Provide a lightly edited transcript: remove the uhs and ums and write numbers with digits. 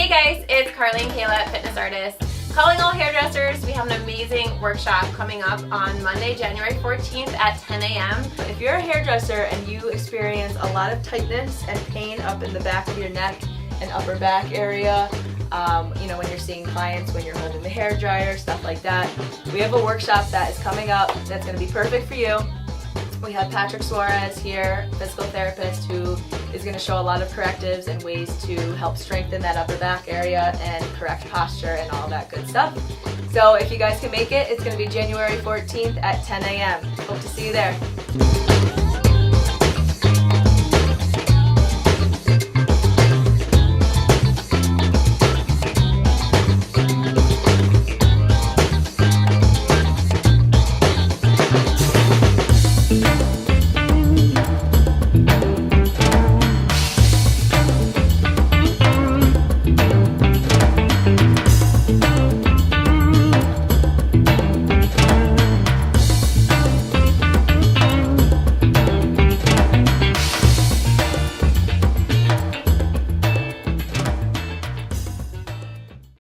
Hey guys, it's Carly and Kayla, fitness artists. Calling all hairdressers, we have an amazing workshop coming up on Monday, January 14th at 10 a.m. If you're a hairdresser and you experience a lot of tightness and pain up in the back of your neck and upper back area, when you're seeing clients, when you're holding the hair dryer, stuff like that, we have a workshop that is coming up that's going to be perfect for you. We have Patrick Suarez here, physical therapist, who is going to show a lot of correctives and ways to help strengthen that upper back area and correct posture and all that good stuff. So if you guys can make it, it's going to be January 14th at 10 a.m. Hope to see you there.